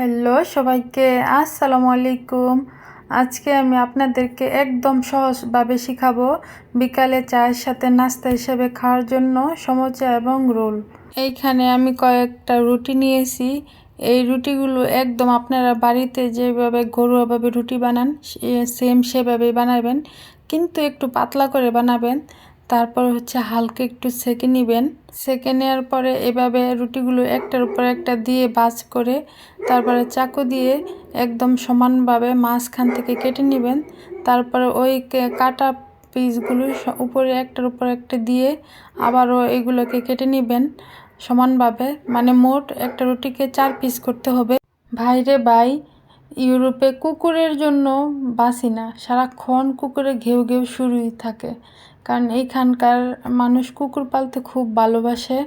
Hello সবাইকে, আসসালামু আলাইকুম। আজকে আমি আপনাদেরকে একদম সহজভাবে শিখাবো বিকালে চায়ের সাথে নাস্তা হিসেবে খাওয়ার জন্য সমোচা এবং রোল। এইখানে আমি কয়েকটা রুটি নিয়েছি। এই রুটিগুলো একদম আপনারা বাড়িতে যেভাবে ঘরোয়াভাবে রুটি বানান সেম সেভাবেই বানাবেন, কিন্তু একটু পাতলা করে বানাবেন। তারপর হালকা একটু সেঁকে নেবেন। সেঁকে নেওয়ার পরে এভাবে রুটিগুলো একটার উপর একটা দিয়ে ভাঁজ করে তারপরে চাকু দিয়ে একদম সমানভাবে মাঝখান থেকে কেটে নেবেন। তারপরে ওই কাটা পিসগুলো উপরে একটার উপর একটা দিয়ে আবারও এগুলোকে কেটে নেবেন সমানভাবে। মানে মোট একটা রুটিকে 4 পিস করতে হবে। ভাইরে ভাই, ইউরোপে কুকুরের জন্য বাঁচি না, সারাক্ষণ কুকুরে ঘেউ ঘেউ শুরুই থাকে। কারণ এইখানকার মানুষ কুকুর পালতে খুব ভালোবাসে।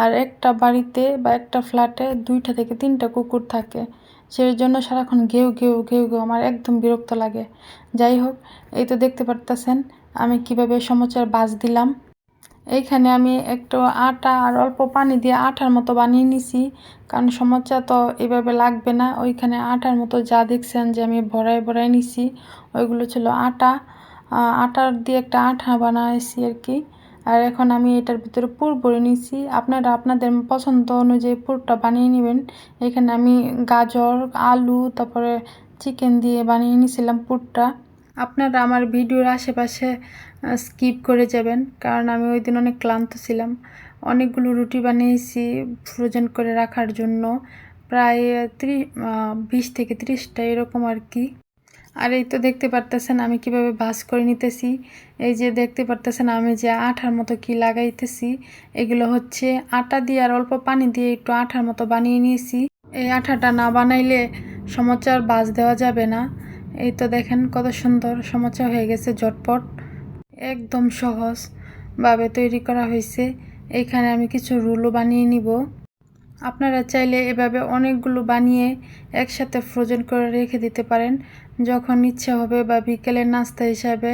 আর একটা বাড়িতে বা একটা ফ্ল্যাটে 2টা থেকে 3টা কুকুর থাকে, সেই জন্য সারাক্ষণ ঘেউ ঘেউ ঘেউ ঘেউ আমার একদম বিরক্ত লাগে। যাই হোক, এই তো দেখতে পারতেছেন আমি কিভাবে সমোচার বাজ দিলাম। এইখানে আমি একটু আটা আর অল্প পানি দিয়ে আটার মতো বানিয়ে নিছি, কারণ সমোচা তো এভাবে লাগবে না। ওইখানে আটার মতো যা দেখছেন যে আমি ভরাই ভরাই নিছি, ওইগুলো ছিল আটা। আটার দিয়ে একটা আঠা বানাইছি আর কি। আর এখন আমি এটার ভিতরে পুর ভরে নিছি। আপনারা আপনাদের পছন্দ অনুযায়ী পুরটা বানিয়ে নেবেন। এখানে আমি গাজর, আলু, তারপরে চিকেন দিয়ে বানিয়ে নিয়েছিলাম পুরটা। আপনারা আমার ভিডিওর আশেপাশে স্কিপ করে যাবেন, কারণ আমি ওই দিন অনেক ক্লান্ত ছিলাম। অনেকগুলো রুটি বানিয়েছি ফ্রোজেন করে রাখার জন্য, প্রায় 20 থেকে 30টা এরকম আর কি। আর এই তো দেখতে পারতেছেন আমি কিভাবে ভাঁজ করে নিতেছি। এই যে দেখতে পারতেছেন আমি যে আঠার মতো কি লাগাইতেছি, এগুলো আটা দিয়ে আর অল্প পানি দিয়ে একটু আঠার মতো বানিয়ে নিয়েছি। এই আঠাটা না বানাইলে সমোচার ভাঁজ দেওয়া যাবে না। এই তো দেখেন কত সুন্দর সমোচা হয়ে গেছে, ঝটপট একদম সহজভাবে তৈরি করা হয়েছে। এইখানে আমি কিছু রুলও বানিয়ে নিব। আপনারা চাইলে এভাবে অনেকগুলো বানিয়ে একসাথে ফ্রোজেন করে রেখে দিতে পারেন। যখন ইচ্ছে হবে বা বিকেলের নাস্তা হিসাবে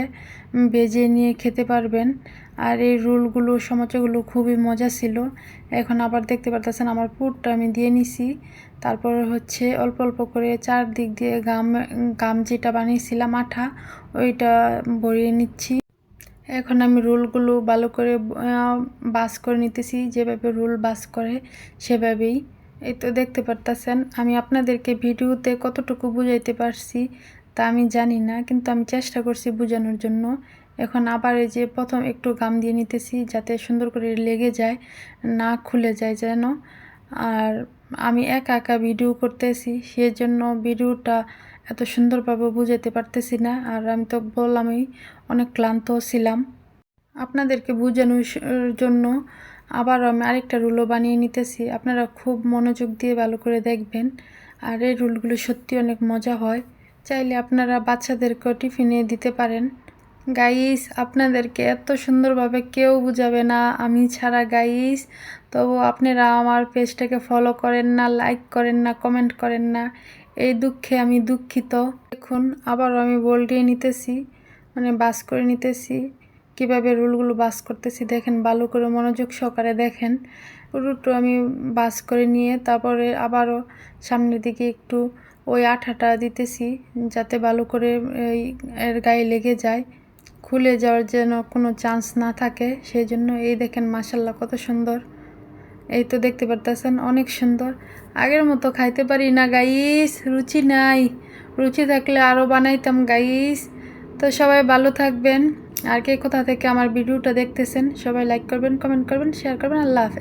ভেজে নিয়ে খেতে পারবেন। আর এই রোলগুলো, সমোচাগুলো খুবই মজা ছিল। এখন আবার দেখতে পারতেছেন আমার পুরটা আমি দিয়ে নিছি। তারপর অল্প অল্প করে চারদিক দিয়ে গাম যেটা বানিয়েছিলাম আঠা, ওইটা ভরিয়ে নিচ্ছি। এখন আমি রোলগুলো ভালো করে বাস করে নিতেছি, যেভাবে রোল বাস করে সেভাবেই। এই তো দেখতে পারতেছেন আমি আপনাদেরকে ভিডিওতে কতটুকু বুঝাইতে পারছি তা আমি জানি না, কিন্তু আমি চেষ্টা করছি বোঝানোর জন্য। এখন আবার এই যে প্রথম একটু গাম দিয়ে নিতেছি যাতে সুন্দর করে লেগে যায়, না খুলে যায় যেন। আর আমি একা একা ভিডিও করতেছি, সেজন্য ভিডিওটা এত সুন্দরভাবে বুঝাতে পারতেছি না। আর আমি তো বললামই অনেক ক্লান্ত ছিলাম। আপনাদেরকে বোঝানোর জন্য আবারও আমি আরেকটা রুলও বানিয়ে নিতেছি। আপনারা খুব মনোযোগ দিয়ে ভালো করে দেখবেন। আর এই রুলগুলো সত্যি অনেক মজা হয়, চাইলে আপনারা বাচ্চাদেরকেও টিফিনে দিতে পারেন। গাইস, আপনাদেরকে এত সুন্দরভাবে কেউ বুঝাবে না আমি ছাড়া গাইস। তবু আপনারা আমার পেজটাকে ফলো করেন না, লাইক করেন না, কমেন্ট করেন না, এই দুঃখে আমি দুঃখিত। দেখুন আবারও আমি বল্টিয়ে নিতেছি, মানে বাস করে নিতেছি। কিভাবে রুলগুলো বাস করতেছি দেখেন, ভালো করে মনোযোগ সহকারে দেখেন। রুলটা আমি বাস করে নিয়ে তারপরে আবারও সামনের দিকে একটু ওই আঠাটা দিতেছি যাতে ভালো করে এর গায়ে লেগে যায়, খুলে যাওয়ার যেন কোনো চান্স না থাকে। সেই জন্য এই দেখেন মাশাল্লাহ কত সুন্দর। এই তো দেখতে পারতেছেন অনেক সুন্দর। আগের মতো খাইতে পারি না গাইস, রুচি নাই। রুচি থাকলে আরও বানাইতাম গাইস। তো সবাই ভালো থাকবেন। আর কে কোথা থেকে আমার ভিডিওটা দেখতেছেন সবাই লাইক করবেন, কমেন্ট করবেন, শেয়ার করবেন। আল্লাহ হাফেজ।